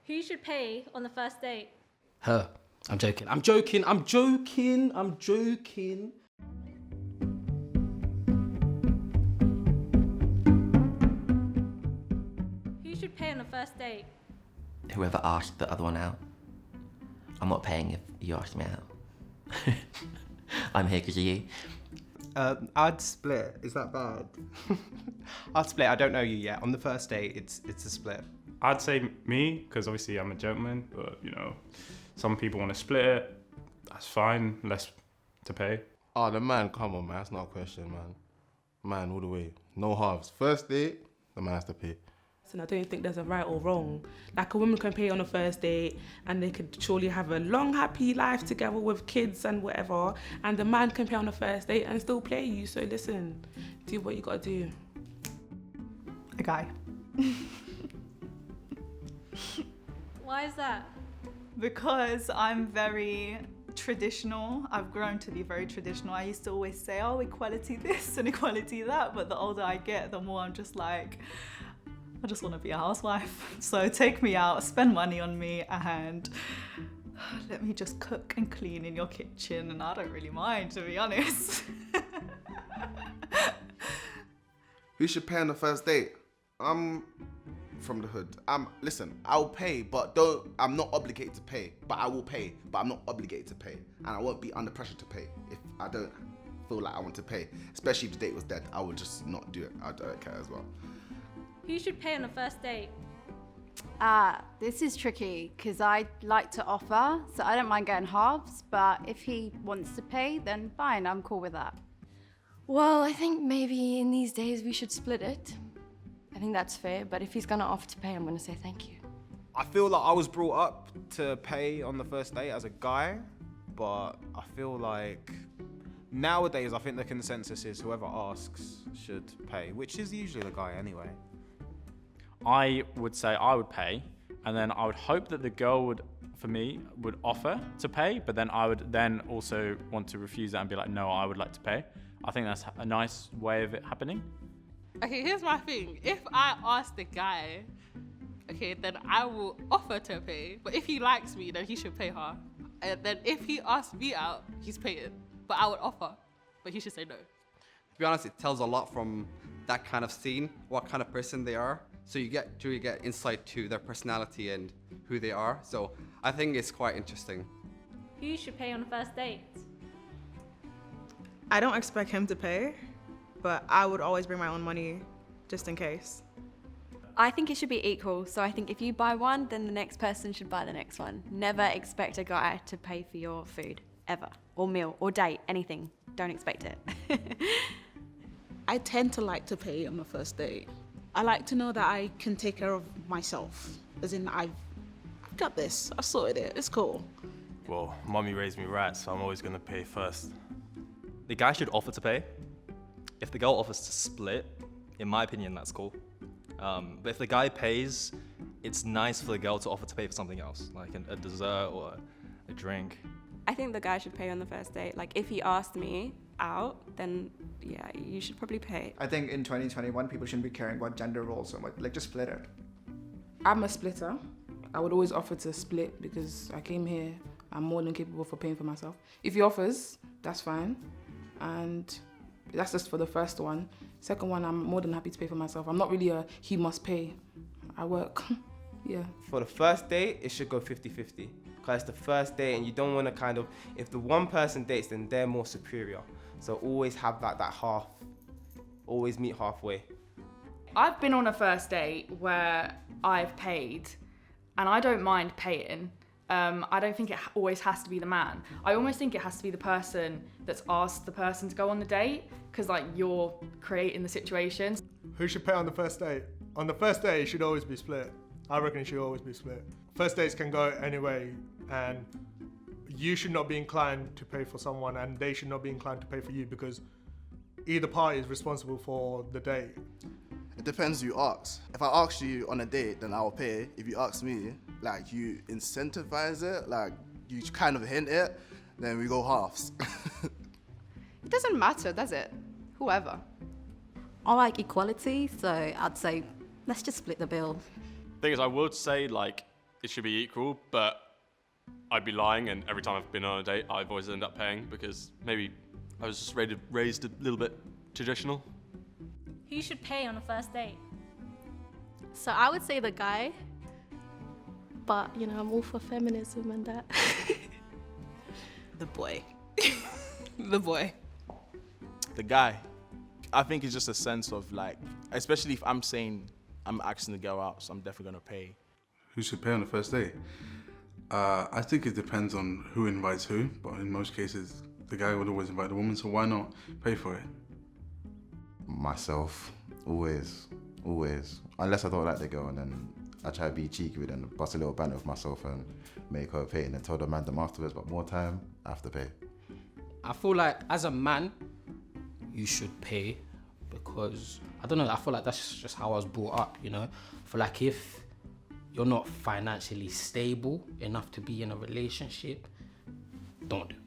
Who should pay on the first date? Her. I'm joking. I'm joking. I'm joking. I'm joking. Who should pay on the first date? Whoever asked the other one out. I'm not paying if you ask me out. I'm here because of you. I'd split. Is that bad? I'd split. I don't know you yet. On the first date, it's a split. I'd say me, because obviously I'm a gentleman, but some people want to split it. That's fine, less to pay. Oh, the man, come on, man. That's not a question, man. Man, all the way. No halves. First date, the man has to pay. And I don't think there's a right or wrong. Like, a woman can pay on a first date and they could surely have a long, happy life together with kids and whatever. And the man can pay on a first date and still play you. So listen, do what you gotta do. A guy. Why is that? Because I'm very traditional. I've grown to be very traditional. I used to always say, oh, equality this and equality that. But the older I get, the more I'm just like, I just want to be a housewife. So take me out, spend money on me, and let me just cook and clean in your kitchen. And I don't really mind, to be honest. Who should pay on the first date? I'm from the hood. Listen, I'll pay, but I'm not obligated to pay. But I will pay, but I'm not obligated to pay. And I won't be under pressure to pay if I don't feel like I want to pay. Especially if the date was dead, I would just not do it. I don't care as well. Who should pay on the first date? This is tricky because I like to offer, so I don't mind getting halves, but if he wants to pay, then fine, I'm cool with that. Well, I think maybe in these days we should split it. I think that's fair, but if he's gonna offer to pay, I'm gonna say thank you. I feel like I was brought up to pay on the first date as a guy, but I feel like nowadays I think the consensus is whoever asks should pay, which is usually the guy anyway. I would say I would pay, and then I would hope that the girl would offer to pay, but then I would then also want to refuse that and be like, no, I would like to pay. I think that's a nice way of it happening. Okay, here's my thing. If I ask the guy, okay, then I will offer to pay. But if he likes me, then he should pay her. And then if he asks me out, he's paying. But I would offer, but he should say no. To be honest, it tells a lot from that kind of scene, what kind of person they are. So you get insight to their personality and who they are. So I think it's quite interesting. Who should pay on the first date? I don't expect him to pay, but I would always bring my own money just in case. I think it should be equal. So I think if you buy one, then the next person should buy the next one. Never expect a guy to pay for your food, ever. Or meal, or date, anything. Don't expect it. I tend to like to pay on the first date. I like to know that I can take care of myself. As in, I've got this, I've sorted it, it's cool. Well, mommy raised me right, so I'm always gonna pay first. The guy should offer to pay. If the girl offers to split, in my opinion, that's cool. But if the guy pays, it's nice for the girl to offer to pay for something else, like a dessert or a drink. I think the guy should pay on the first date. Like, if he asked me out, then yeah, you should probably pay. I think in 2021, people shouldn't be caring about gender roles so much. Like, just split it. I'm a splitter. I would always offer to split because I came here, I'm more than capable for paying for myself. If he offers, that's fine. And that's just for the first one. Second one, I'm more than happy to pay for myself. I'm not really a he must pay. I work, yeah. For the first date, it should go 50-50. Because it's the first date and you don't want to if the one person dates, then they're more superior. So always have that half, always meet halfway. I've been on a first date where I've paid and I don't mind paying. I don't think it always has to be the man. I almost think it has to be the person that's asked the person to go on the date because you're creating the situation. Who should pay on the first date? On the first date, it should always be split. I reckon it should always be split. First dates can go anyway, and you should not be inclined to pay for someone and they should not be inclined to pay for you because either party is responsible for the date. It depends who you ask. If I ask you on a date, then I'll pay. If you ask me, you incentivize it, you kind of hint it, then we go halves. It doesn't matter, does it? Whoever. I like equality, so I'd say let's just split the bill. Thing is, I would say it should be equal, but I'd be lying, and every time I've been on a date, I've always ended up paying because maybe I was just raised a little bit traditional. Who should pay on a first date? So I would say the guy, but you know, I'm all for feminism and that. The boy. The boy. The guy. I think it's just a sense of like, especially if I'm saying I'm asking the girl out, so I'm definitely gonna pay. Who should pay on the first date? I think it depends on who invites who, but in most cases, the guy would always invite the woman, so why not pay for it? Myself, always. Unless I don't like the girl, and then I try to be cheeky with her and bust a little banter with myself and make her pay, and then tell the man them afterwards, but more time, I have to pay. I feel like as a man, you should pay because, I don't know, I feel like that's just how I was brought up, you know? I feel like if you're not financially stable enough to be in a relationship, don't do it.